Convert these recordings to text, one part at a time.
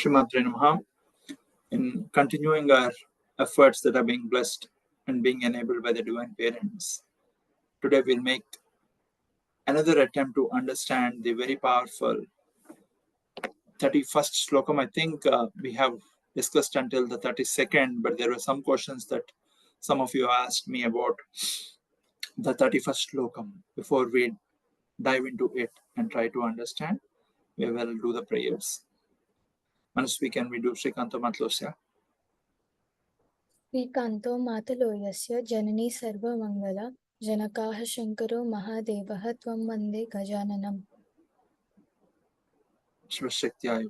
Sree Maathrey namaha. In continuing our efforts that are being blessed and being enabled by the divine parents, today we'll make another attempt to understand the very powerful 31st Slokam. I think we have discussed until the 32nd, but there were some questions that some of you asked me about the 31st Slokam. Before we dive into it and try to understand, we will do the prayers. Manasvi, can we do Srikanto Matlosya? Srikanto Mataloyasya Janani Sarva Mangala Janakaha Shankaro Maha Deva Tvam Vande Gajananam. Shivashaktya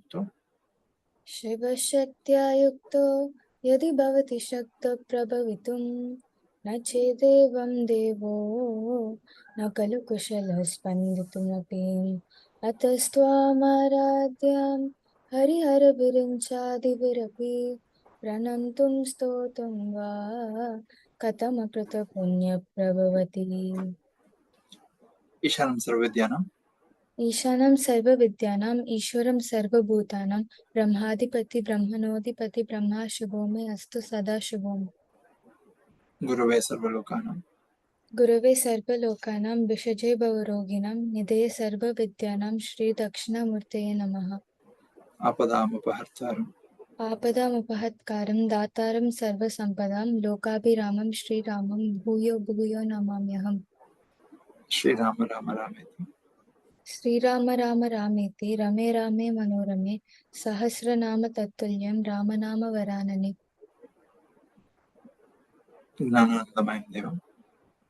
Shivashaktya Yadi Bhavati Shakta Prabhavitum Na Chedevam Devo Na Kalu Kushala Spanditum Apim Atastwamaradyam Harihara Virinchadi Virapi Pranantum Stotam Va Katama Krata Punya Prabhavati. Ishanam Sarvidyanam Ishanam Sarva Vidyanam Ishwaram Sarva Bhutanam Brahmadipati Brahmanodipati Brahma Shubhome Astu Sada Shubhom. Gurave Sarvalokanam Gurave Sarva Lokanam Vishaje Bhavaroginam Nideye Sarva Vidyanam Shri Dakshina Murteye Namaha. Apadam Upahartaram Apadam Upahatkaram Dataram Sarva Sampadam Lokabhiramam Shri Ramam Bhuyo Bhuyo Namamyaham. Shri Rama Rama Rameti Sri Rama Rama Rameti Rame Rame Manorame Sahasra Nama Tattulyam Rama Nama Varanane. Gnananandamayam Devam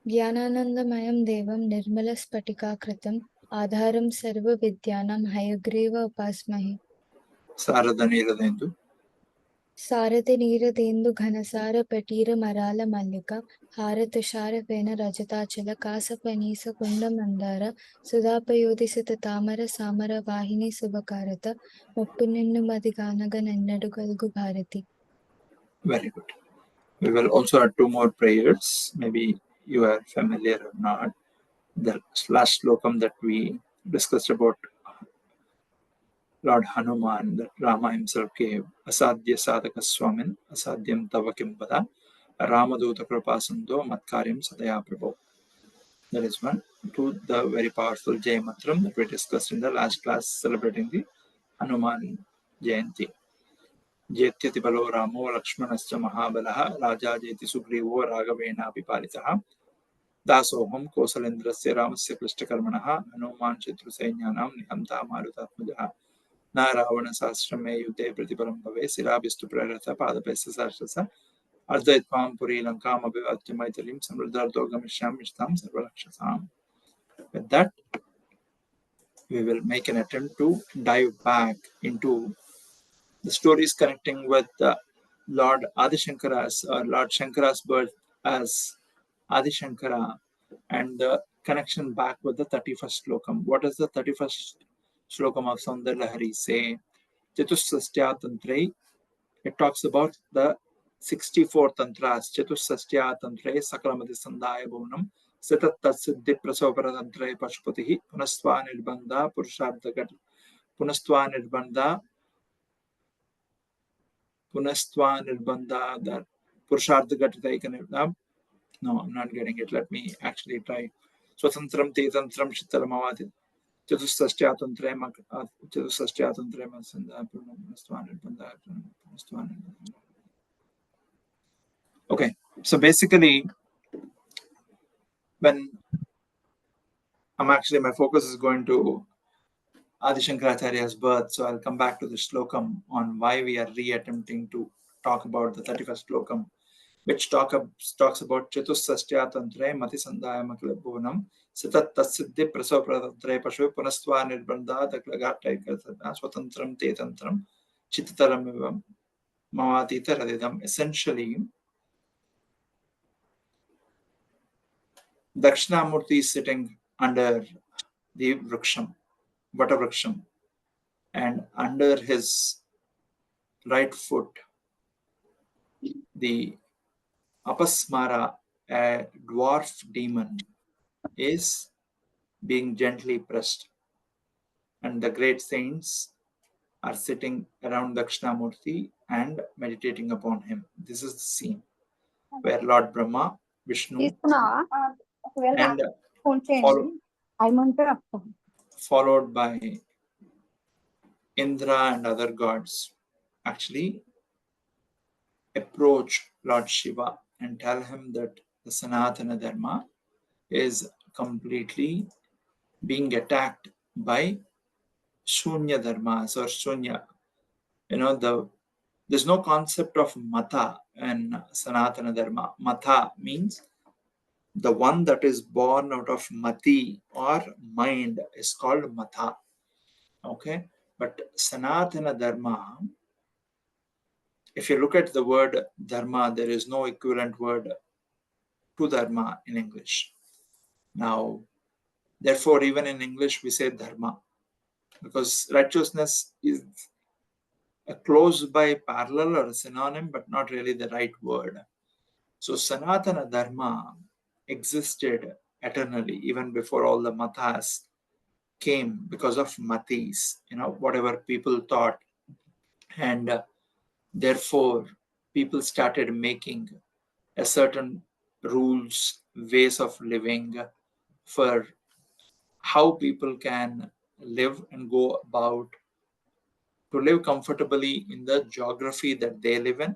Jnananandamayam Devam Nirmala Spatikakritam Adharam Sarva Vidyanam Hayagreva Upasmahe. Sarada Niradendu Sarate Niradendu Ghanasara Patira Marala Mallika Haratushara Vena Rajatachala Kasapanisa Kunda Mandara Sudapayodisita Tamara Samara Vahini Subhakarata Muppuninnu Madiganaga Nannadugalgu Bharati. Very good. We will also add two more prayers. Maybe you are familiar or not. The last Slokam that we discussed about Lord Hanuman, that Rama himself gave, Asadhya Sadhaka Swamin, Asadhyam Tava Kimpada, Ramaduta Kripasando, Matkaryam Sadaya Prabhu. That is one. Two, the very powerful Jai Mantram that we discussed in the last class celebrating the Hanuman Jayanti. Jetyati balo Ramo Lakshmanascha Mahabalaha Raja Jeti Sugrivo Raghavena Pipalitaha Dasoham Kosalendrasya Ramasya Krishtakarmanaha Hanuman Chitrusaignanam Nihamta Marutatmajaha Na Ravana Sasrame Yute Pratiparam Bhave Sirabistu Praratha Padapesa Sasrasa Ardhaitvam Puri Lankam Abhivatya Maitalim Samruddhardogamishyam Mishtam Sarvalakshasam. With that, we will make an attempt to dive back into the stories connecting with Lord Adi Shankara's or Lord Shankara's birth as Adi Shankara and the connection back with the 31st Slokam. What does the 31st Slokam of Soundarya Lahari say? Chatusastya Tantra. It talks about the 64 tantras. Chatusastya Tantra Sakalamati Sandhaya Bhunam Sitat Tatsiddhi Prasopara Tantra Pashupatihi Punastva Nirbandha Purushartha Gat Punastva Nirbandha Punastva Nirbandha that Purushartha Gatita. No, I'm not getting it. Let me actually try. Swatantram te tantram shitaramavati. Chatusastyatantrema Chatusastyatantrema Sandha Punastva Nirbandha. Okay, so basically, when my focus is going to Adi Shankaracharya's birth, so I'll come back to the Slokam on why we are re-attempting to talk about the 31st Slokam, which talks about Chatusastya Tantre Mati Sandhaya Maklabhunam Sitat Tatsiddhi Prasopratantre Pashu Punastva Nirbandha Daklagatai Kartana Swatantram Te Tantram Chittataram Mavatita Radidam. Essentially, Dakshinamurti is sitting under the Vriksham, Vata Vriksham, and under his right foot, the Apasmara, a dwarf demon, is being gently pressed. And the great saints are sitting around Dakshinamurti and meditating upon him. This is the scene where Lord Brahma, Vishnu, and followed by Indra and other gods actually approach Lord Shiva and tell him that the Sanatana Dharma is completely being attacked by Shunya Dharmas or Shunya. There's no concept of Mata in Sanatana Dharma. Mata means the one that is born out of Mati or mind is called Mata. Okay? But Sanatana Dharma, if you look at the word Dharma, there is no equivalent word to Dharma in English. Now, therefore, even in English, we say Dharma because righteousness is a close by parallel or a synonym, but not really the right word. So, Sanatana Dharma existed eternally, even before all the matas came because of matis, whatever people thought. And therefore, people started making a certain rules, ways of living for how people can live and go about to live comfortably in the geography that they live in,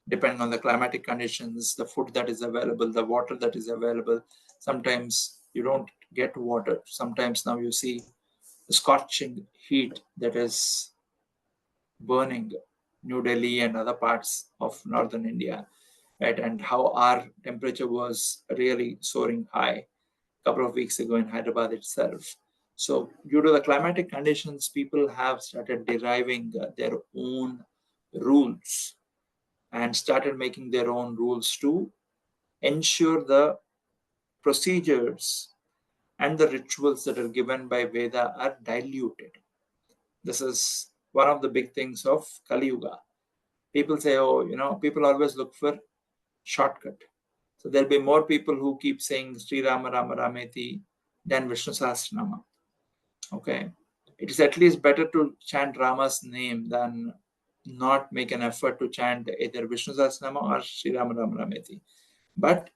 depending on the climatic conditions, the food that is available, the water that is available. Sometimes you don't get water. Sometimes now you see the scorching heat that is burning New Delhi and other parts of northern India, right? And how our temperature was really soaring high a couple of weeks ago in Hyderabad itself. So due to the climatic conditions, people have started deriving their own rules and started making their own rules to ensure the procedures and the rituals that are given by Veda are diluted. This is one of the big things of Kali Yuga. People say, people always look for shortcut. So there'll be more people who keep saying Sri Rama Rama Rameti than Vishnu Sahasranama. Okay. It is at least better to chant Rama's name than not make an effort to chant either Vishnu Sahasranama or Sri Rama Rama Rameti. But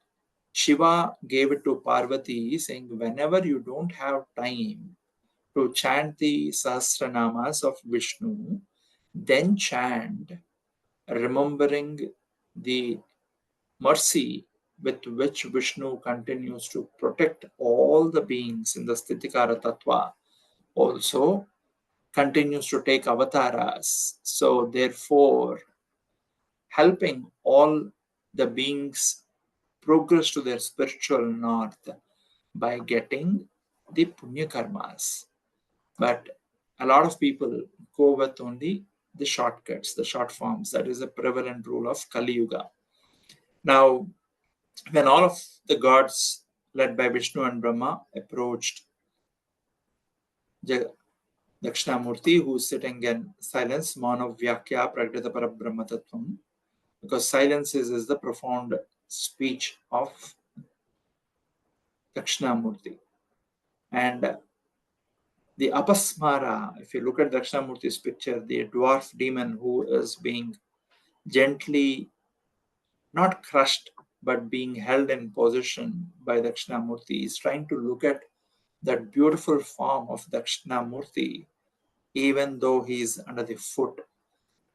Shiva gave it to Parvati, saying, whenever you don't have time to chant the Sahasranamas of Vishnu, then chant, remembering the mercy with which Vishnu continues to protect all the beings in the Sthitikara Tattva, also continues to take avatars. So therefore, helping all the beings progress to their spiritual north by getting the punya karmas. But a lot of people go with only the shortcuts, the short forms. That is a prevalent rule of Kali Yuga. Now, when all of the gods led by Vishnu and Brahma approached Dakshinamurti, who is sitting in silence, Manav Vyakya Pragrita Parabrahma Tattvam, because silence is the profound speech of Dakshinamurti. And the Apasmara, if you look at Dakshinamurti's picture, the dwarf demon who is being gently, not crushed, but being held in position by Dakshinamurti, is trying to look at that beautiful form of Dakshinamurti, even though he is under the foot.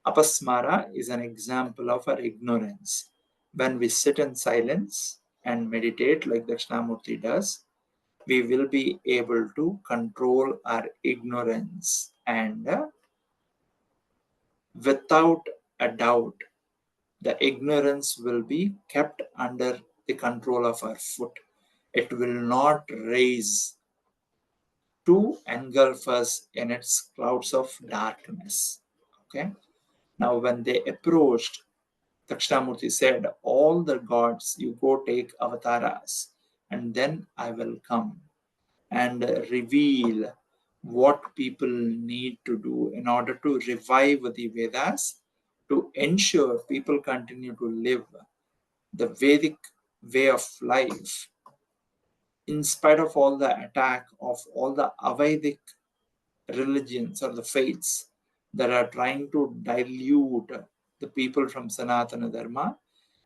Apasmara is an example of our ignorance. When we sit in silence and meditate like Dakshinamurti does, we will be able to control our ignorance, and without a doubt, the ignorance will be kept under the control of our foot. It will not raise to engulf us in its clouds of darkness. Okay. Now, when they approached, Dakshinamurti said, all the gods, you go take avatars, and then I will come and reveal what people need to do in order to revive the Vedas, to ensure people continue to live the Vedic way of life in spite of all the attack of all the Avedic religions or the faiths that are trying to dilute the people from Sanatana Dharma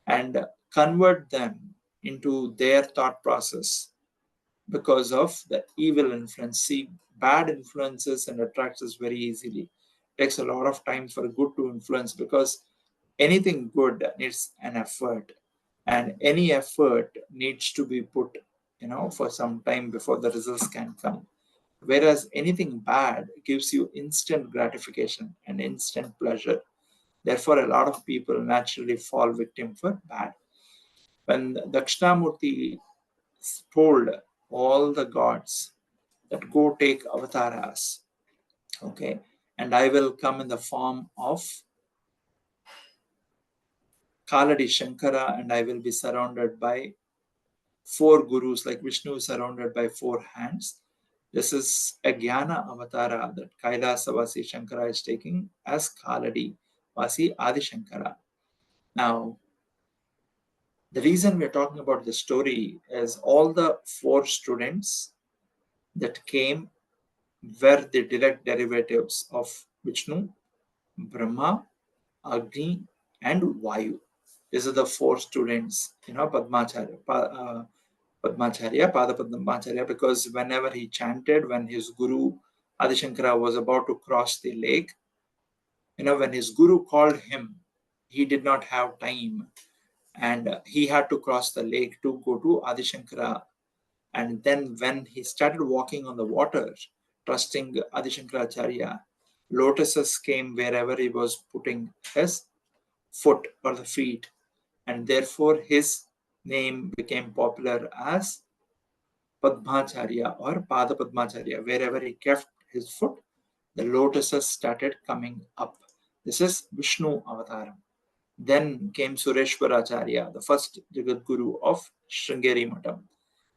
and convert them into their thought process because of the evil influence. See, bad influences and attracts us very easily. It takes a lot of time for good to influence, because anything good needs an effort, and any effort needs to be put, for some time before the results can come. Whereas anything bad gives you instant gratification and instant pleasure. Therefore, a lot of people naturally fall victim for bad. When Dakshinamurti told all the gods that go take avatars, okay, and I will come in the form of Kaladi Shankara, and I will be surrounded by 4 gurus, like Vishnu is surrounded by 4 hands. This is a Jnana avatara that Kailasavasi Shankara is taking as Kaladi Vasi Adi Shankara. Now, the reason we are talking about this story is all the 4 students that came were the direct derivatives of Vishnu, Brahma, Agni, and Vayu. These are the 4 students, Padmacharya, Pada Padmacharya, because whenever he chanted, when his guru Adi Shankara was about to cross the lake, when his guru called him, he did not have time, and he had to cross the lake to go to Adi Shankara. And then when he started walking on the water, trusting Adi Shankaracharya, lotuses came wherever he was putting his foot or the feet, and therefore his name became popular as Padmacharya or Pada Padmacharya. Wherever he kept his foot, the lotuses started coming up. This is Vishnu Avataram. Then came Sureshwaracharya, the first Jagat Guru of Sringeri Matam.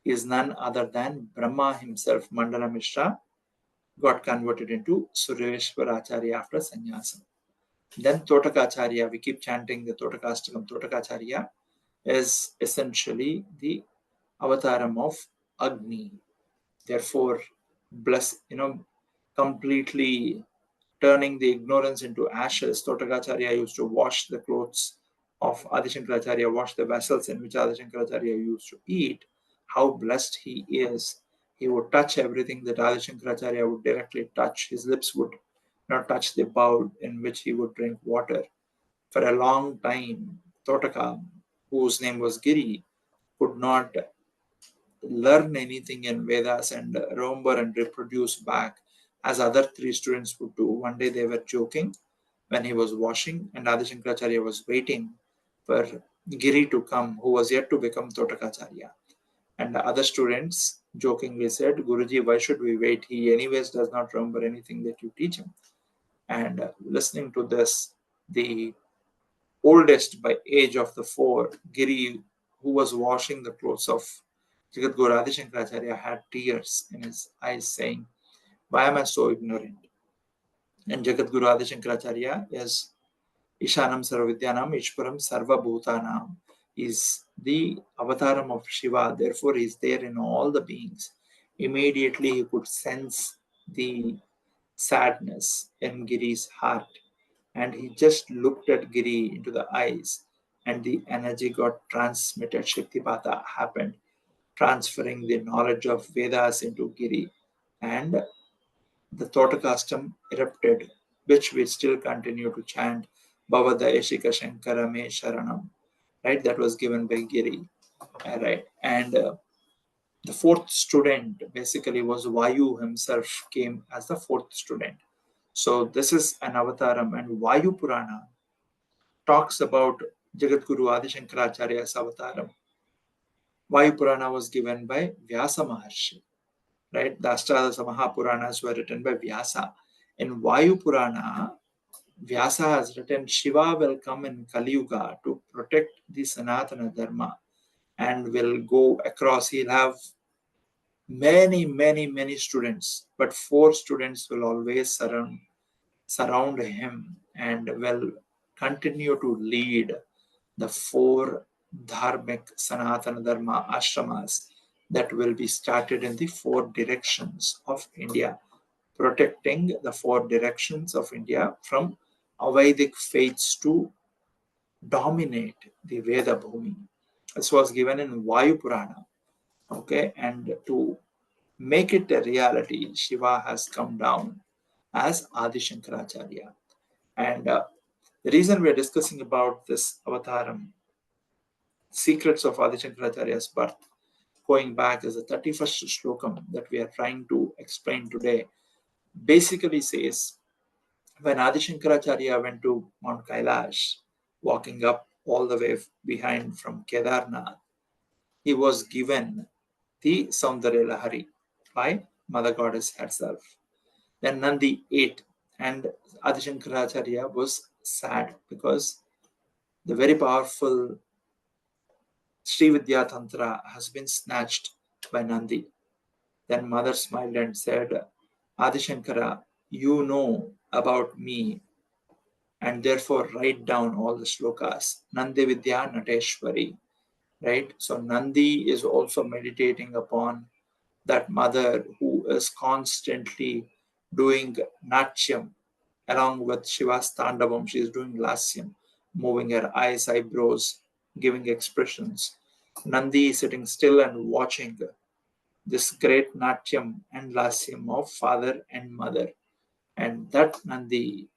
He is none other than Brahma himself. Mandana Mishra got converted into Sureshwaracharya after sannyasam. Then Totakacharya, we keep chanting the Totakastakam. Totakacharya is essentially the avataram of Agni. Therefore, completely turning the ignorance into ashes. Totakacharya used to wash the clothes of Adi Shankaracharya, wash the vessels in which Adi Shankaracharya used to eat. How blessed he is. He would touch everything that Adi Shankaracharya would directly touch. His lips would not touch the bowl in which he would drink water. For a long time, Totaka, whose name was Giri, could not learn anything in Vedas and remember and reproduce back as other 3 students would do. One day they were joking when he was washing, and Adi Shankaracharya was waiting for Giri to come, who was yet to become Totakacharya. And the other students jokingly said, Guruji, why should we wait? He anyways does not remember anything that you teach him. And listening to this, the oldest by age of the 4, Giri, who was washing the clothes of Jagat Guru Adi Shankaracharya, had tears in his eyes, saying, why am I so ignorant? And Jagat Guru Adi Shankaracharya is Ishanam Sarvavidyanam Ishwaram Sarva Bhutanam, is the avataram of Shiva. Therefore, he is there in all the beings. Immediately, he could sense the sadness in Giri's heart, and he just looked at Giri into the eyes, and the energy got transmitted. Shaktipata happened, transferring the knowledge of Vedas into Giri, and the Totakastam erupted, which we still continue to chant, Bhavada Eshika Shankara Me Sharanam, right? That was given by Giri, right? And the 4th student basically was Vayu himself, came as the 4th student. So this is an avataram, and Vayu Purana talks about Jagat Guru Adi Shankaracharya's avataram. Vayu Purana was given by Vyasa Maharshi, right? The Astadasa Mahapuranas were written by Vyasa. In Vayu Purana, Vyasa has written Shiva will come in Kali Yuga to protect the Sanatana Dharma and will go across. He'll have many students, but 4 students will always surround him and will continue to lead the 4 dharmic Sanatana Dharma ashramas that will be started in the 4 directions of India. protecting the 4 directions of India from Avedic faiths to dominate the Veda Bhumi. This was given in Vayu Purana. Okay, and to make it a reality, Shiva has come down as Adi Shankaracharya. And the reason we are discussing about this avataram, secrets of Adi Shankaracharya's birth, going back is the 31st Slokam that we are trying to explain today, basically says, when Adi Shankaracharya went to Mount Kailash, walking up all the way behind from Kedarnath, he was given the Soundarya Lahari by Mother Goddess herself. Then Nandi ate, and Adi Shankaracharya was sad because the very powerful Sree Vidya Tantra has been snatched by Nandi. Then Mother smiled and said, Adi Shankara, you know about me, and therefore write down all the slokas. Nandi Vidya Nateshwari. Right? So Nandi is also meditating upon that mother who is constantly doing Natyam along with Shiva's Tandavam. She is doing Lasyam, moving her eyes, eyebrows, giving expressions. Nandi is sitting still and watching this great Natyam and Lasyam of father and mother. And that Nandi,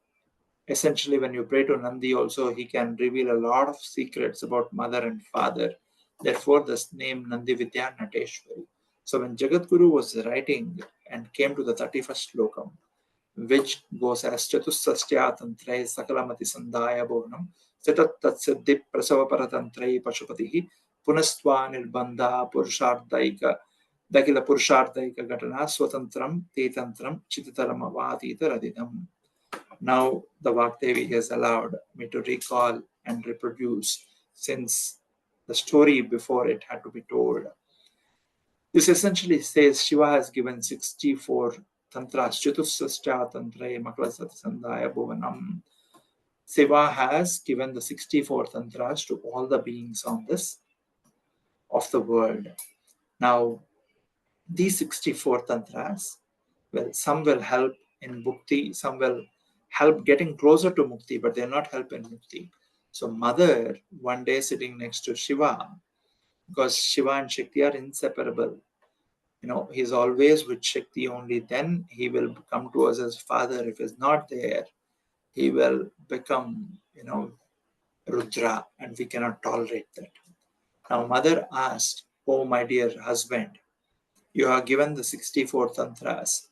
essentially, when you pray to Nandi, also he can reveal a lot of secrets about mother and father. Therefore, this name Nandi Vidya Nateshwari. So when Jagadguru was writing and came to the 31st slokam, which goes as Chatusastya Tantre Sakalamati Sandaya Bhuvanam Sitat Tatsiddhi Prasava Paratantre Pashupatihi Punastva Nirbandha Purushardaika Dakila Purushardaika Gatana Swatantram Tetantram Chititaram Avatita Radidam. Now the Vakdevi has allowed me to recall and reproduce, since the story before it had to be told. This essentially says Shiva has given 64 tantras, Chatusastya Tantre Makalasati Sandaya Bhuvanam. Shiva has given the 64 tantras to all the beings on this of the world. Now, these 64 tantras, well, some will help in bhukti, some will help getting closer to mukti, but they're not help in mukti. So mother, one day sitting next to Shiva, because Shiva and Shakti are inseparable. He's always with Shakti, only then he will come to us as father. If he's not there, he will become, Rudra, and we cannot tolerate that. Now, mother asked, oh, my dear husband, you have given the 64 tantras,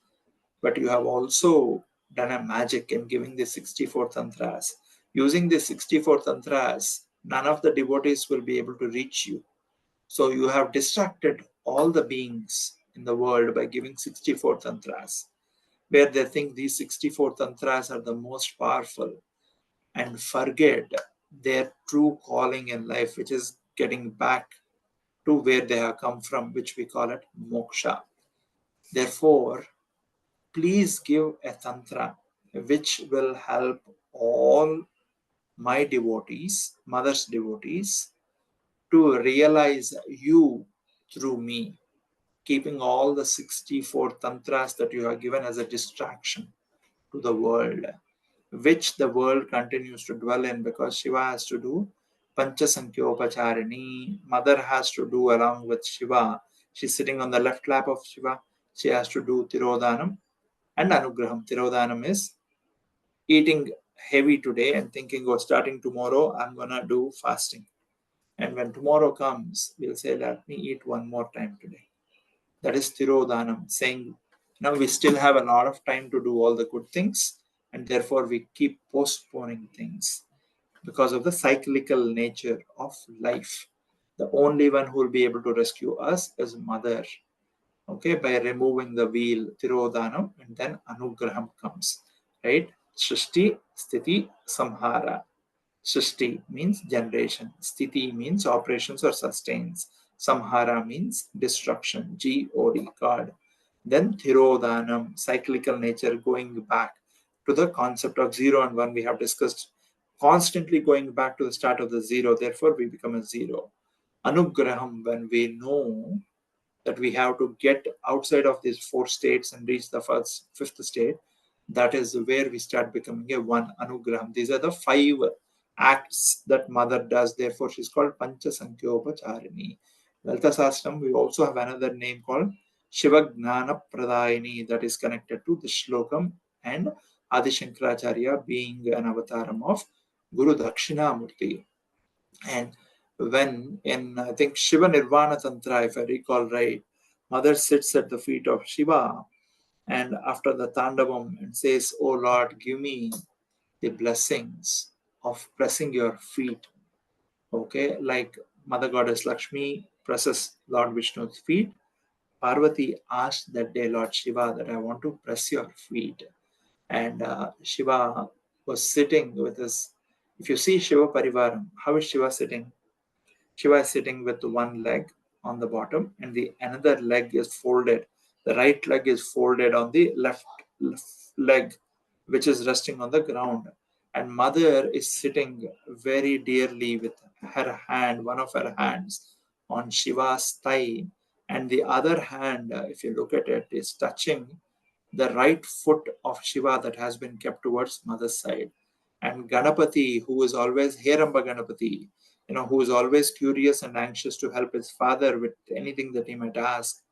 but you have also done a magic in giving the 64 tantras. Using the 64 tantras, none of the devotees will be able to reach you. So you have distracted all the beings in the world by giving 64 tantras, where they think these 64 tantras are the most powerful and forget their true calling in life, which is getting back to where they have come from, which we call it moksha. Therefore, please give a tantra which will help all my devotees, mother's devotees, to realize you through me, keeping all the 64 tantras that you have given as a distraction to the world, which the world continues to dwell in, because Shiva has to do Panchasankyopacharini. Mother has to do along with Shiva. She's sitting on the left lap of Shiva. She has to do Tirodhanam and Anugraham. Tirodhanam is eating heavy today and thinking, oh, starting tomorrow, I'm going to do fasting. And when tomorrow comes, we'll say, let me eat one more time today. That is Tirodhanam, saying, now we still have a lot of time to do all the good things, and therefore we keep postponing things because of the cyclical nature of life. The only one who will be able to rescue us is Mother. Okay, by removing the wheel, Tirodhanam, and then Anugraham comes. Right? Srishti, Sthiti, Samhara. Srishti means generation. Sthiti means operations or sustains. Samhara means destruction. G-O-D, God. Then Thirodhanam, cyclical nature, going back to the concept of 0 and 1 we have discussed, constantly going back to the start of the 0, therefore we become a 0. Anugraham, when we know that we have to get outside of these 4 states and reach the fifth state. That is where we start becoming a one anugraham. These are the 5 acts that mother does. Therefore, she's called Pancha Sankhyopacharini. Lalita Sastram, we also have another name called Shiva Gnana Pradayini, that is connected to the Slokam, and Adi Shankaracharya being an avataram of Guru Dakshinamurti. And when in, I think, Shiva Nirvana Tantra, if I recall right, mother sits at the feet of Shiva and after the Tandavam and says, "Oh Lord, give me the blessings of pressing your feet." Okay, like Mother Goddess Lakshmi presses Lord Vishnu's feet. Parvati asked that day Lord Shiva that I want to press your feet. And Shiva was sitting with his, if you see Shiva Parivaram, how is Shiva sitting? Shiva is sitting with one leg on the bottom and the another leg is folded. The right leg is folded on the left leg, which is resting on the ground. And mother is sitting very dearly with her hand, one of her hands, on Shiva's thigh, and the other hand, if you look at it, is touching the right foot of Shiva that has been kept towards mother's side. And Ganapati, who is always Heramba Ganapati, who is always curious and anxious to help his father with anything that he might ask,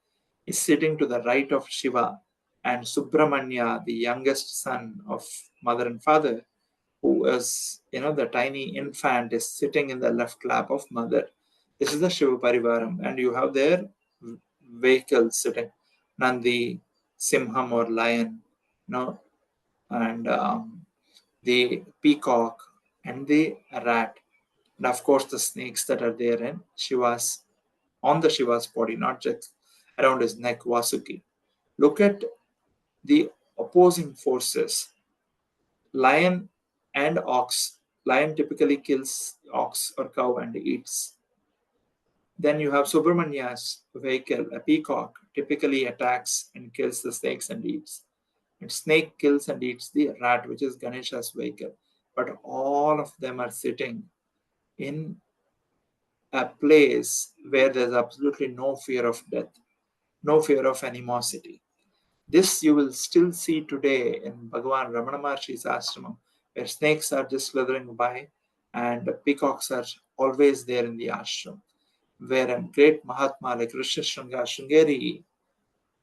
is sitting to the right of Shiva. And Subramanya, the youngest son of mother and father, who is, the tiny infant, is sitting in the left lap of mother. This is the Shiva Parivaram. And you have their vehicles sitting, Nandi, Simham or lion, and the peacock and the rat. And of course, the snakes that are there in on the Shiva's body, not just around his neck, Vasuki. Look at the opposing forces. Lion and ox. Lion typically kills ox or cow and eats. Then you have Subramania's vehicle, a peacock, typically attacks and kills the snakes and eats. And snake kills and eats the rat, which is Ganesha's vehicle. But all of them are sitting in a place where there's absolutely no fear of death, no fear of animosity. This you will still see today in Bhagavan Ramana Maharshi's ashramam, where snakes are just slithering by and peacocks are always there in the ashram. Where a great Mahatma like Rishi Sringeri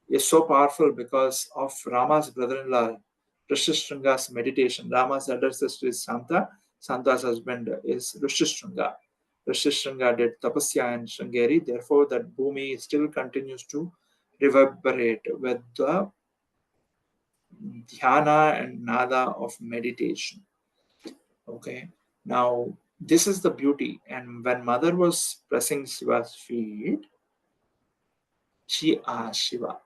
is so powerful because of Rama's brother-in-law, Rishyasringa's meditation. Rama's elder sister is Santa. Santa's husband is Rishyasringa. Rishyasringa did tapasya in Sringeri. Therefore, that bhumi still continues to reverberate with the dhyana and nada of meditation. Okay. Now, this is the beauty. And when mother was pressing Shiva's feet, she asked Shiva.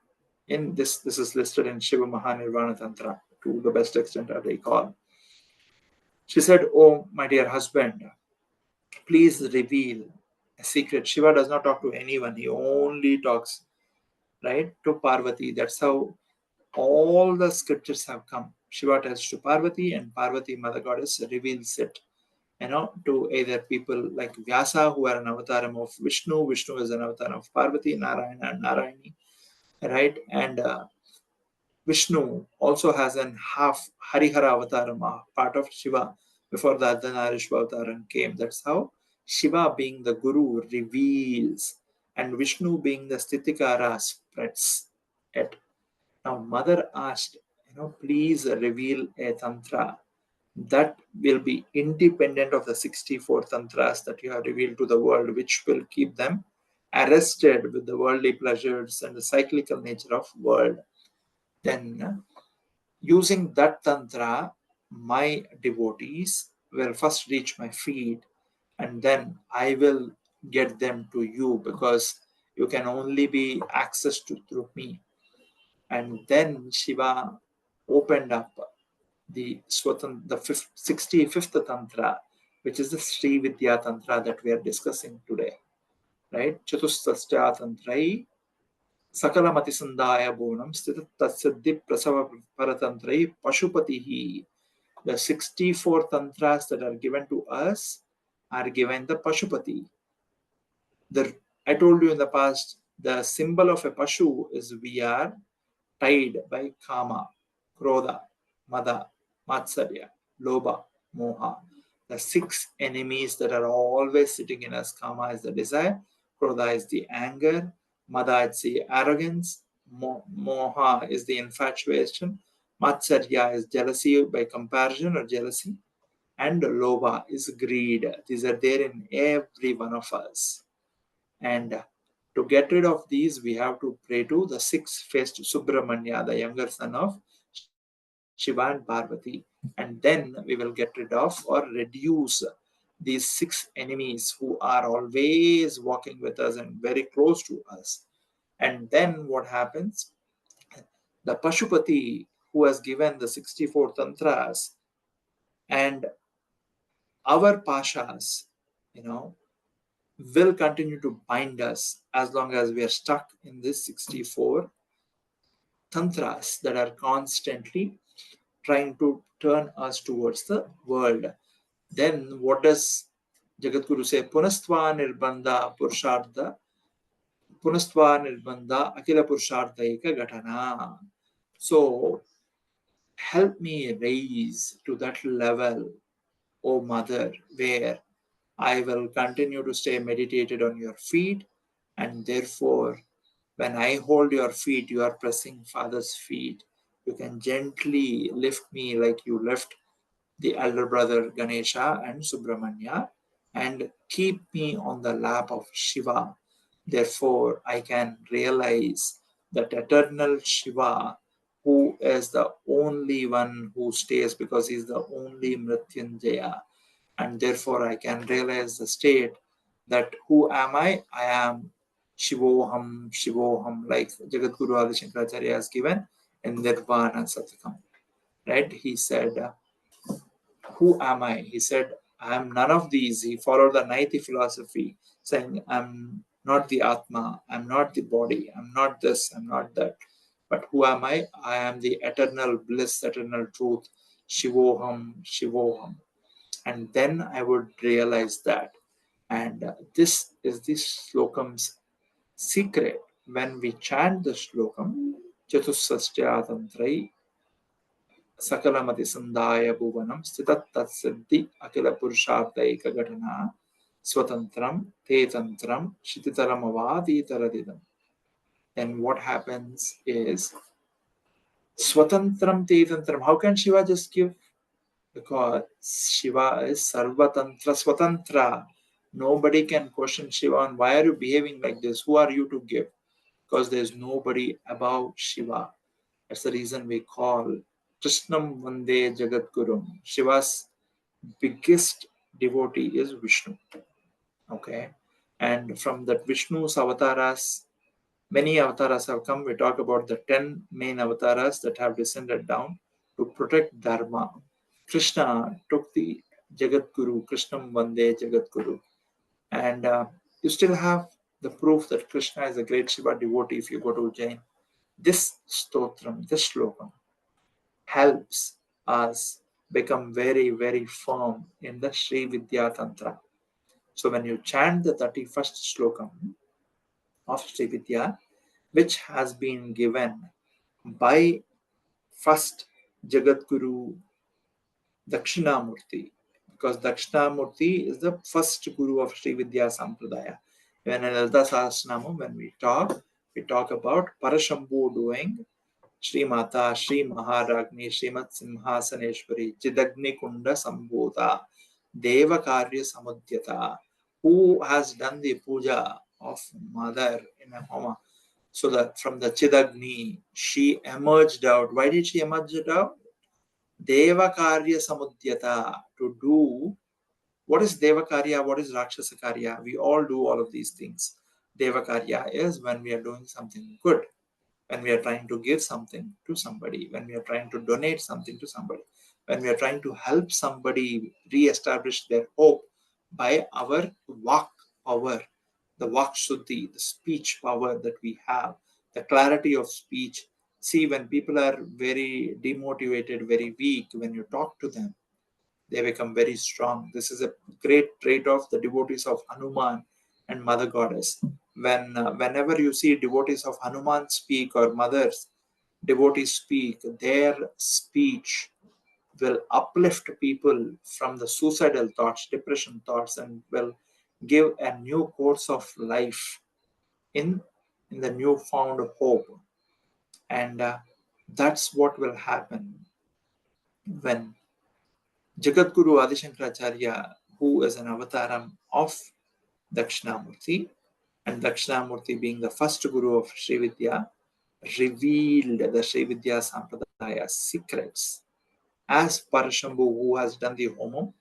In this is listed in Shiva Mahanirvana Tantra to the best extent I recall. She said, "Oh, my dear husband, please reveal a secret." Shiva does not talk to anyone. He only talks, right, to Parvati. That's how all the scriptures have come. Shiva tells to Parvati and Parvati, Mother Goddess, reveals it, to either people like Vyasa, who are an avataram of Vishnu. Vishnu is an avatar of Parvati, Narayana and Narayani, right? And Vishnu also has an half Harihara Avatarama, part of Shiva, before the Ardhanarishva Avataram came. That's how Shiva, being the Guru, reveals, and Vishnu, being the Stitikara, spreads it. Now, Mother asked, please reveal a Tantra that will be independent of the 64 Tantras that you have revealed to the world, which will keep them arrested with the worldly pleasures and the cyclical nature of world. Then, using that Tantra, my devotees will first reach my feet and then I will get them to you, because you can only be accessed to through me. And then Shiva opened up the 65th Tantra, which is the Sree Vidya Tantra that we are discussing today. Right? Chatustasya Tantrai Sakala Matisandaya Bonam Stita Tatsiddhi Prasava Paratantrai Pashupatihi. The 64 tantras that are given to us are given the Pashupati. I told you in the past, The symbol of a Pashu is we are tied by Kama, Krodha, Mada, Matsarya, Lobha, Moha. The 6 enemies that are always sitting in us. Kama is the desire, Krodha is the anger, Mada is the arrogance, Moha is the infatuation, Matsarya is jealousy by comparison or jealousy, and Lobha is greed. These are there in every one of us. And to get rid of these, we have to pray to the 6-faced Subramanya, the younger son of Shiva and Parvati. And then we will get rid of or reduce these 6 enemies who are always walking with us and very close to us. And then what happens? The Pashupati, who has given the 64 tantras, and our pashas, will continue to bind us as long as we are stuck in this 64 tantras that are constantly trying to turn us towards the world. Then what does Jagadguru say? Punastva nirbandha purushartha, Punastva nirbandha akila purushartha eka gatana. So help me raise to that level, O Mother, where I will continue to stay meditated on your feet, and therefore when I hold your feet, you are pressing Father's feet. You can gently lift me like you lift the elder brother Ganesha and Subramanya, and keep me on the lap of Shiva. Therefore, I can realize that eternal Shiva, who is the only one who stays because he is the only Mrityunjaya. And therefore, I can realize the state that who am I? I am Shivoham, Shivoham, like Jagadguru Adi Shankaracharya has given in Nirvana Satakam. Right? He said, who am I? He said, I am none of these. He followed the Naiti philosophy, saying, I'm not the Atma, I'm not the body, I'm not this, I'm not that. But who am I? I am the eternal bliss, eternal truth, Shivoham, Shivoham. And then I would realize that. And this is the Slokam's secret. When we chant the Slokam, Chatusastya Tantrai Sakalamati Sandaya Bhuvanam Stitat Tatsiddhi Akila Purusharthaika Gatana Swatantram Te Tantram Shititaram Avadi Taradidam. Then what happens is Swatantram Te Tantram. How can Shiva just give? Because Shiva is Sarva Tantra Swatantra. Nobody can question Shiva on why are you behaving like this? Who are you to give? Because there is nobody above Shiva. That's the reason we call Krishnam Vande Jagadgurum. Shiva's biggest devotee is Vishnu. Okay. And from that Vishnu's avatars, many avatars have come. We talk about the 10 main avatars that have descended down to protect Dharma. Krishna took the Jagadguru, Krishnam Vande Jagadguru. And you still have the proof that Krishna is a great Shiva devotee if you go to Jain. This stotram, this slokam, helps us become very, very firm in the Sri Vidya Tantra. So when you chant the 31st slokam of Sri Vidya, which has been given by first Jagadguru Dakshinamurti, because Dakshinamurti is the first guru of Sri Vidya Sampradaya. When in Lalita Sahasranamam, when we talk about Parashambhu doing Sree Mata, Sree Maharagni, Srimat Simhasaneshwari, Chidagni Kunda Sambhota, Deva Karya Samudyata, who has done the puja of mother in a homa. So that from the Chidagni, she emerged out. Why did she emerge out? Deva Karya Samudyata, to do. What is Deva Karya? What is Rakshasa Karya? We all do all of these things. Deva Karya is when we are doing something good, when we are trying to give something to somebody, when we are trying to donate something to somebody, when we are trying to help somebody re-establish their hope by our vak power, the vak shuddhi, the speech power that we have, the clarity of speech. See, when people are very demotivated, very weak, when you talk to them, they become very strong. This is a great trait of the devotees of Hanuman and Mother Goddess. Whenever you see devotees of Hanuman speak or mothers, devotees speak, their speech will uplift people from the suicidal thoughts, depression thoughts, and will give a new course of life in the newfound hope. And that's what will happen when Jagadguru Adi Shankaracharya, who is an avataram of Dakshinamurti, and Dakshinamurti being the first guru of Sri Vidya, revealed the Sri Vidya Sampradaya secrets as Parashambhu, who has done the homam,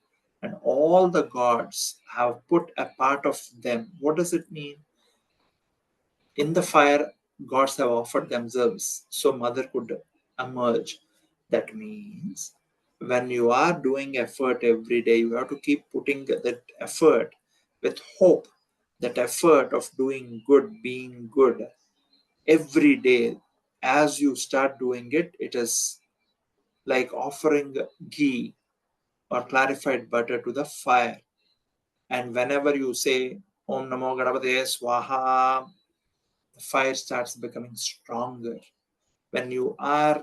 and all the gods have put a part of them. What does it mean? In the fire, gods have offered themselves so mother could emerge. That means when you are doing effort every day, you have to keep putting that effort with hope, that effort of doing good, being good every day. As you start doing it, it is like offering ghee or clarified butter to the fire. And whenever you say Om Namo Ganapate Swaha, the fire starts becoming stronger. When you are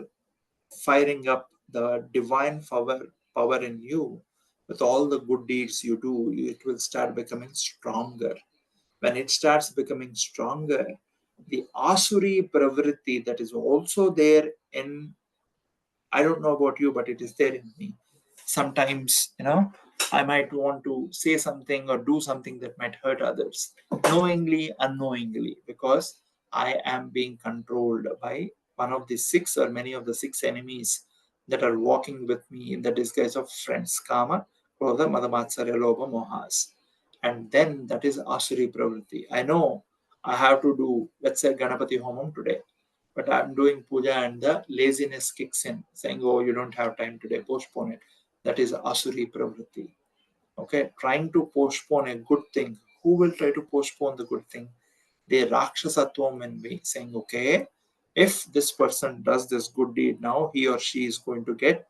firing up the divine power in you with all the good deeds you do, it will start becoming stronger. When it starts becoming stronger, the Asuri pravritti that is also there in, I don't know about you, but it is there in me. Sometimes, I might want to say something or do something that might hurt others, knowingly, unknowingly, because I am being controlled by one of the six or many of the six enemies that are walking with me in the disguise of friends: Kama, Krodha, Madamatsarya, Lobha, Mohas. And then that is Asuri Pravritti. I know I have to do, let's say, Ganapati Homam today, but I'm doing puja and the laziness kicks in, saying, oh, you don't have time today, postpone it. That is Asuri Pravritti. Okay, trying to postpone a good thing. Who will try to postpone the good thing? The Rakshasatvam in me, saying, okay, if this person does this good deed now, he or she is going to get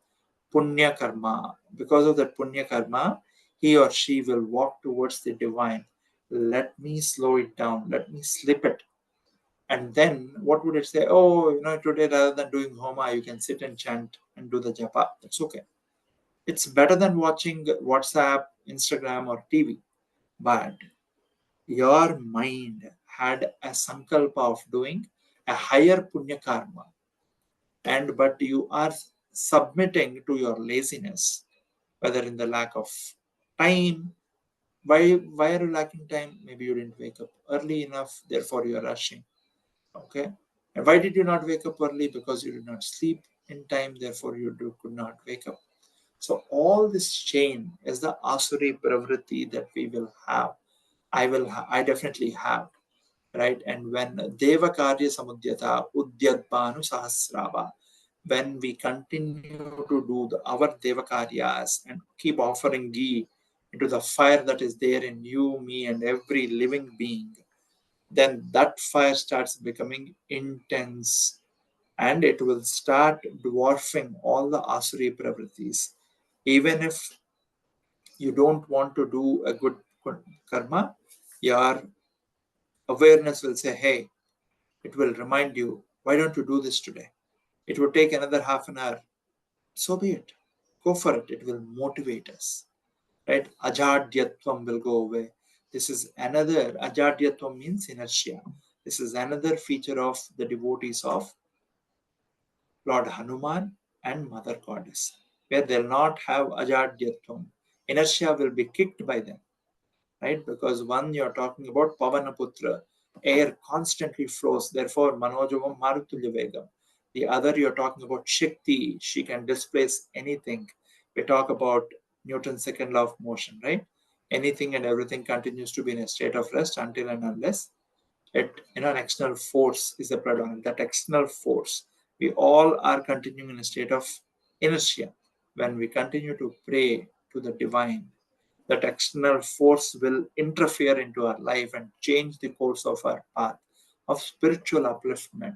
punya karma. Because of that punya karma, he or she will walk towards the divine. Let me slow it down. Let me slip it. And then what would it say? Oh, today rather than doing Homa, you can sit and chant and do the japa. That's okay. It's better than watching WhatsApp, Instagram, or TV. But your mind had a sankalpa of doing a higher punya karma. But you are submitting to your laziness, whether in the lack of time. Why are you lacking time? Maybe you didn't wake up early enough, therefore you are rushing. Okay. And why did you not wake up early? Because you did not sleep in time, therefore you could not wake up. So all this chain is the Asuri Pravritti that we will have. I definitely have. Right? And when Deva Karya Samudyata Udyadbanu Sahasrava, when we continue to do our Deva Karyas and keep offering ghee into the fire that is there in you, me, and every living being, then that fire starts becoming intense and it will start dwarfing all the Asuri pravrittis. Even if you don't want to do a good karma, your awareness will say, hey, it will remind you, why don't you do this today? It will take another half an hour. So be it. Go for it. It will motivate us. Right? Ajadyatvam will go away. This is another, Ajadyatvam means inertia. This is another feature of the devotees of Lord Hanuman and Mother Goddess, where they'll not have Ajadyatvam. Inertia will be kicked by them, right? Because one, you're talking about Pavanaputra, air constantly flows, therefore Manojavam Marutulya Vegam. The other, you're talking about Shakti, she can displace anything. We talk about Newton's second law of motion, right? Anything and everything continues to be in a state of rest until and unless an external force is applied on it. That external force, we all are continuing in a state of inertia. When we continue to pray to the divine, that external force will interfere into our life and change the course of our path of spiritual upliftment.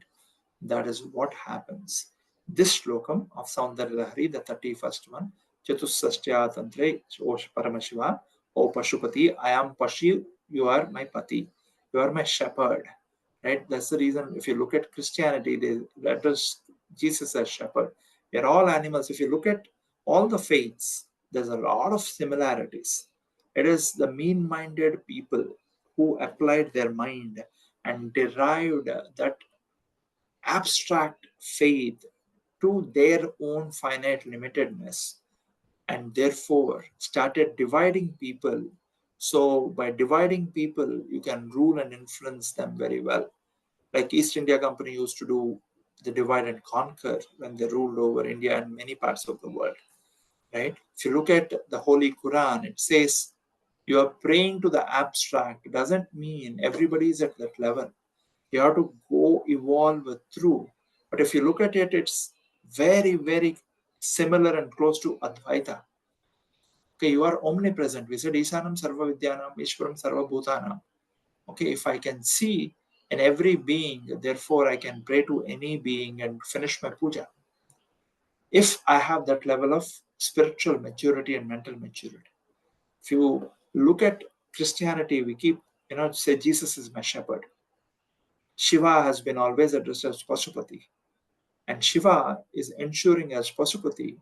That is what happens. This Slokam of Soundarya Lahari, the 31st one, Chatusastya Tantre, O Paramashiva, O Pashupati, I am Pashi, you are my Pati. You are my shepherd, right? That's the reason. If you look at Christianity, they letters Jesus as shepherd. We are all animals. If you look at all the faiths, there's a lot of similarities. It is the mean-minded people who applied their mind and derived that abstract faith to their own finite limitedness, and therefore started dividing people. So by dividing people, you can rule and influence them very well. Like East India Company used to do the divide and conquer when they ruled over India and many parts of the world, right? If you look at the Holy Quran, it says you are praying to the abstract. It doesn't mean everybody is at that level. You have to go evolve through. But if you look at it, it's very, very similar and close to Advaita. Okay, you are omnipresent. We said Ishanam Sarva Vidyanam, Ishwaram Sarva Bhutanam. Okay, if I can see in every being, therefore I can pray to any being and finish my puja. If I have that level of spiritual maturity and mental maturity. If you look at Christianity, we keep, say Jesus is my shepherd. Shiva has been always addressed as Pasupati. And Shiva is ensuring as Pasupati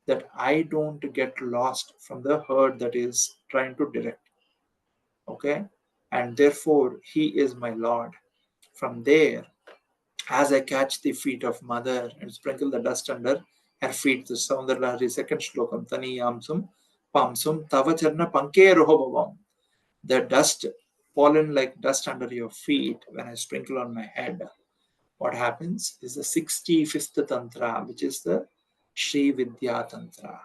that I don't get lost from the herd that is trying to direct. Okay? And therefore, he is my Lord. From there, as I catch the feet of mother and sprinkle the dust under her feet, the Soundarya second Slokam, Tani Yamsum, Pamsum, Tavacharna Pankerohobhavam. The dust, pollen like dust under your feet, when I sprinkle on my head, what happens is the 65th Tantra, which is the Sree Vidya Tantra,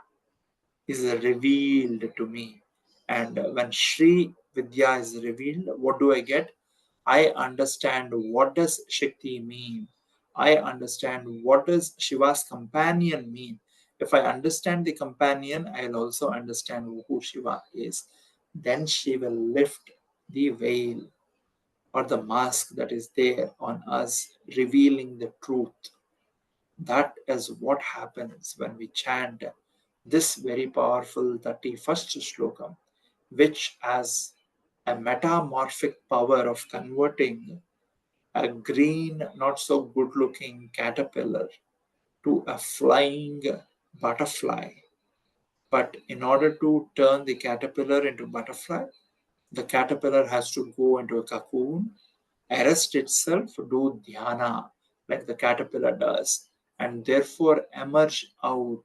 is revealed to me. And when Sree Vidya is revealed, what do I get? I understand what does Shakti mean. I understand what does Shiva's companion mean. If I understand the companion, I'll also understand who Shiva is. Then she will lift the veil or the mask that is there on us, revealing the truth. That is what happens when we chant this very powerful 31st Slokam, which has a metamorphic power of converting a green, not so good looking caterpillar to a flying butterfly. But in order to turn the caterpillar into butterfly, the caterpillar has to go into a cocoon, arrest itself, do dhyana like the caterpillar does, and therefore emerge out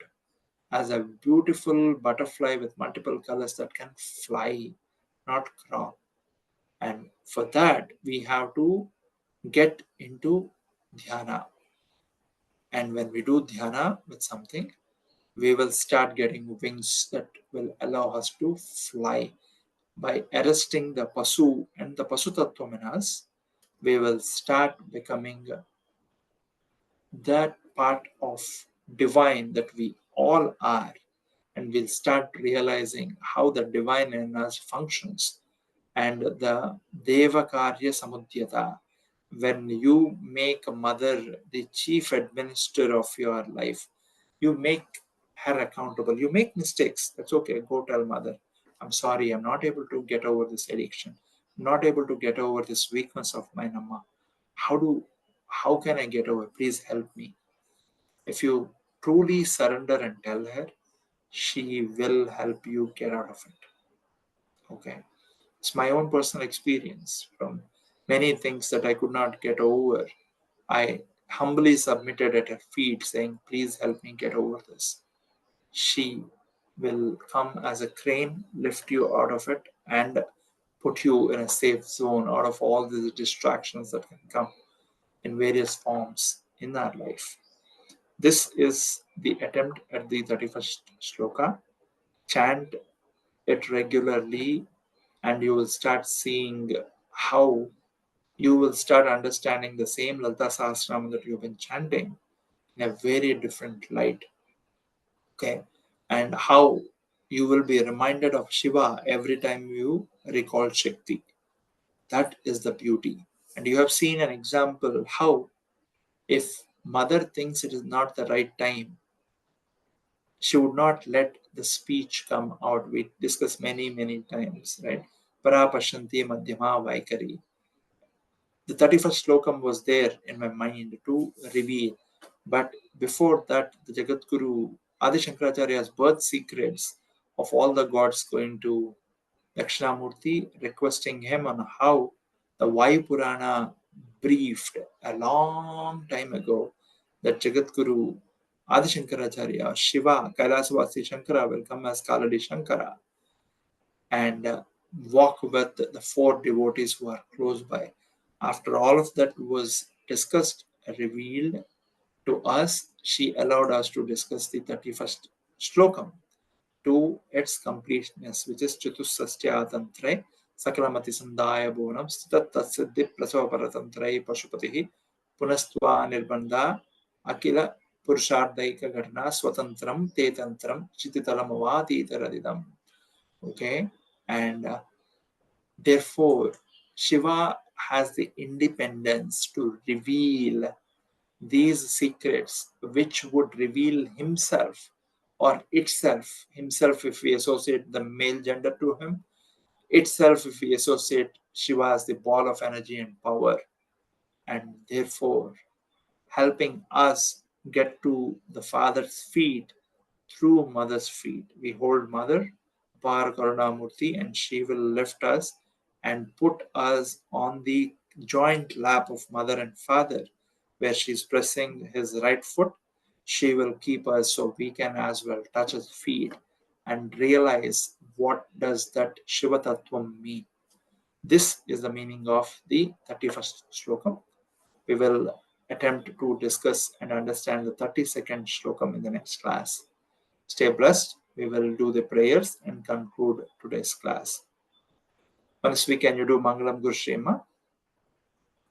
as a beautiful butterfly with multiple colors that can fly, not crawl. And for that, we have to get into dhyana. And when we do dhyana with something, we will start getting wings that will allow us to fly. By arresting the pasu and the pasu tattvam in us, we will start becoming that part of divine that we all are, and we'll start realizing how the divine in us functions. And the Deva Karya Samudyata, when you make a mother the chief administrator of your life, you make her accountable. You make mistakes. That's okay. Go tell mother, I'm sorry, I'm not able to get over this addiction. I'm not able to get over this weakness of my nama. How can I get over? Please help me. If you truly surrender and tell her, she will help you get out of it. Okay. It's my own personal experience from many things that I could not get over. I humbly submitted at her feet, saying, please help me get over this. She will come as a crane, lift you out of it, and put you in a safe zone out of all these distractions that can come in various forms in our life. This is the attempt at the 31st shloka. Chant it regularly, and you will start seeing how you will start understanding the same Lalita Sahasranam that you've been chanting in a very different light. Okay, and how you will be reminded of Shiva every time you recall Shakti. That is the beauty. And you have seen an example how if mother thinks it is not the right time, she would not let the speech come out. We discussed many, many times, right? Para Pashanti Madhyama Vaikari. The 31st slokam was there in my mind to reveal. But before that, the Jagadguru Adi Shankaracharya's birth secrets of all the gods going to Dakshinamurti, requesting him on how the Vayu Purana briefed a long time ago that Jagadguru Adi Shankaracharya, Shiva, Kailasvasi Shankara will come as Kaladi Shankara and walk with the four devotees who are close by. After all of that was discussed, revealed to us, she allowed us to discuss the 31st slokam to its completeness, which is Chatusastya Tantre, Sakalamati Sandaya Bonam, Stat Tatsiddhi Prasava Paratantre, Pashupatihi, Punastva Nirbanda, Akila Purushardaika Ghatna, Swatantram, Te Tantram, Chititalamavati Taradidam. Okay, and therefore, Shiva has the independence to reveal these secrets, which would reveal himself or itself, himself if we associate the male gender to him, itself if we associate Shiva as the ball of energy and power, and therefore helping us get to the Father's feet through Mother's feet. We hold Mother, Par Karunamurti, and she will lift us and put us on the joint lap of Mother and Father, where she's pressing his right foot. She will keep us so we can as well touch his feet and realize what does that Shiva Tattvam mean. This is the meaning of the 31st slokam. We will attempt to discuss and understand the 32nd slokam in the next class. Stay blessed. We will do the prayers and conclude today's class. Manasvi, can you do Mangalam Guru Shree Ma?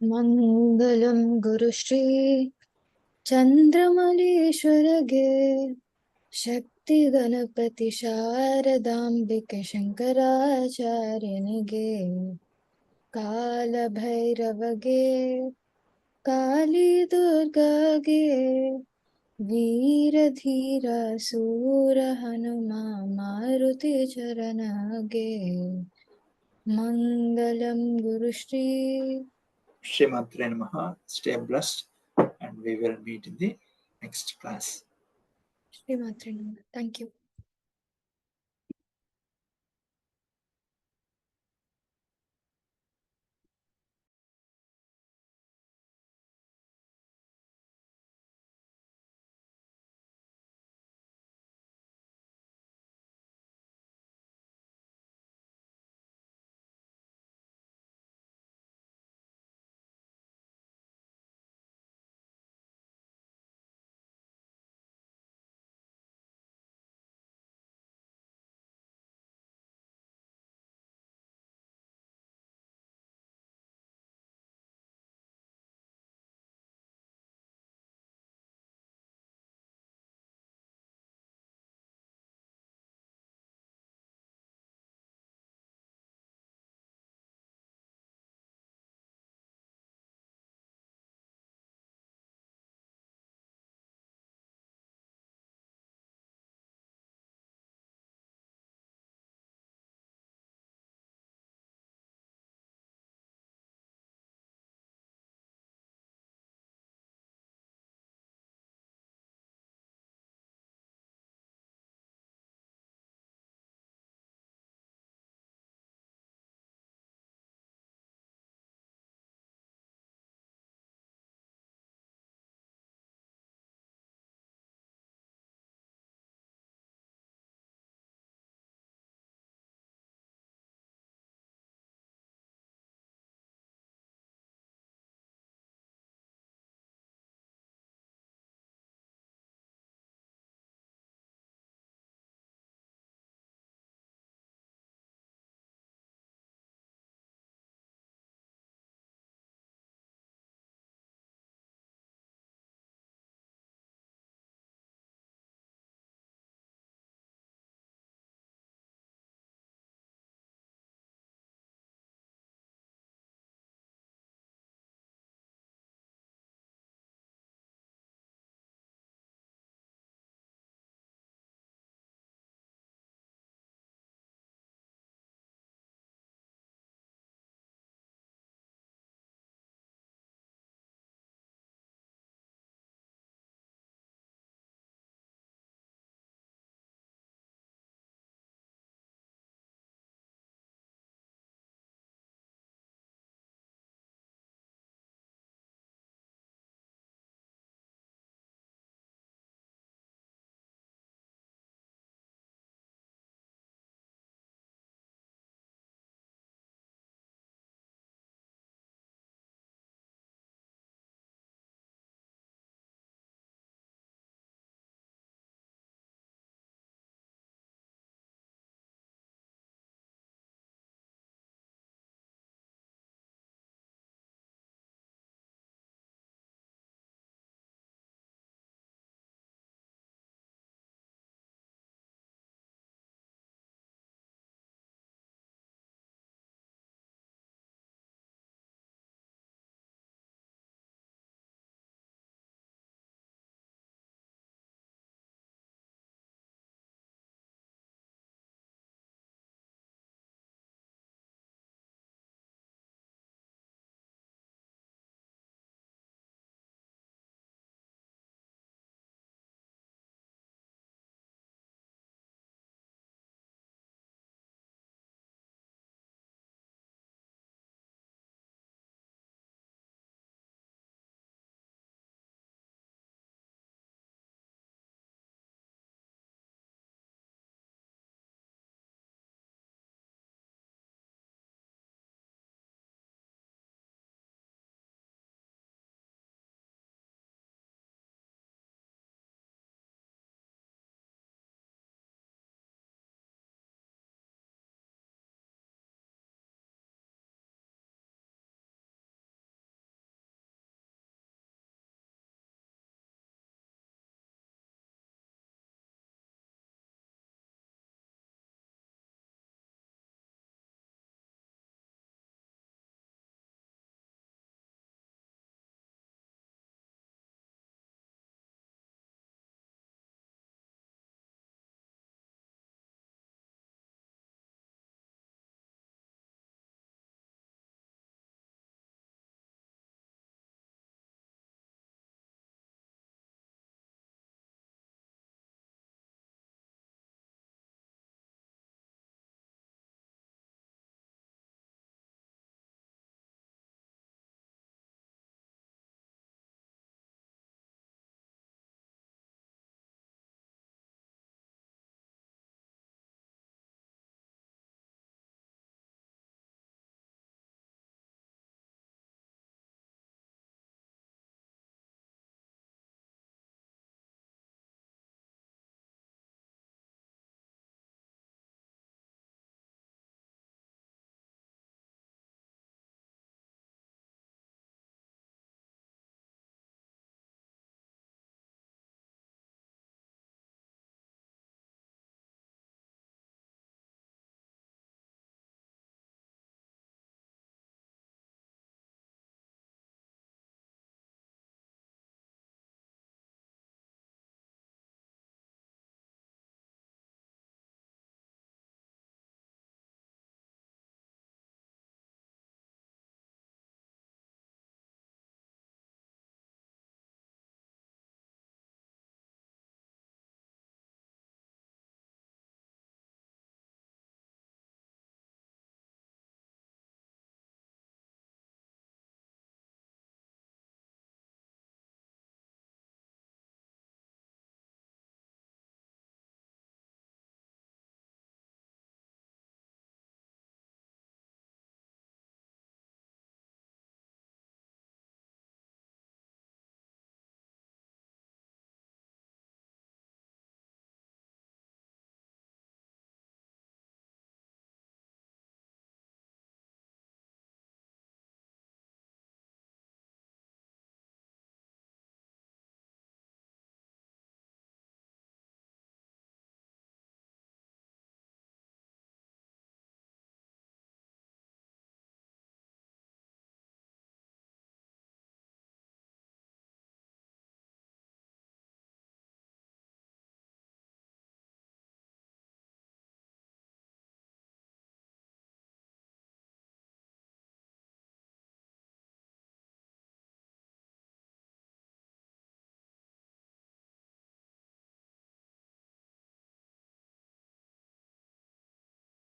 Mangalam Guru Shri Chandramaleshwarage Shakti Ganapati Sharadambike Shankaracharyanige Kala Bhairavage Kali Durgage Veera Dhira Sura Hanuma Maruti Charanage Mangalam Guru Shri Sree Maathrey namaha. Stay blessed and we will meet in the next class. Sree Maathrey. Thank you.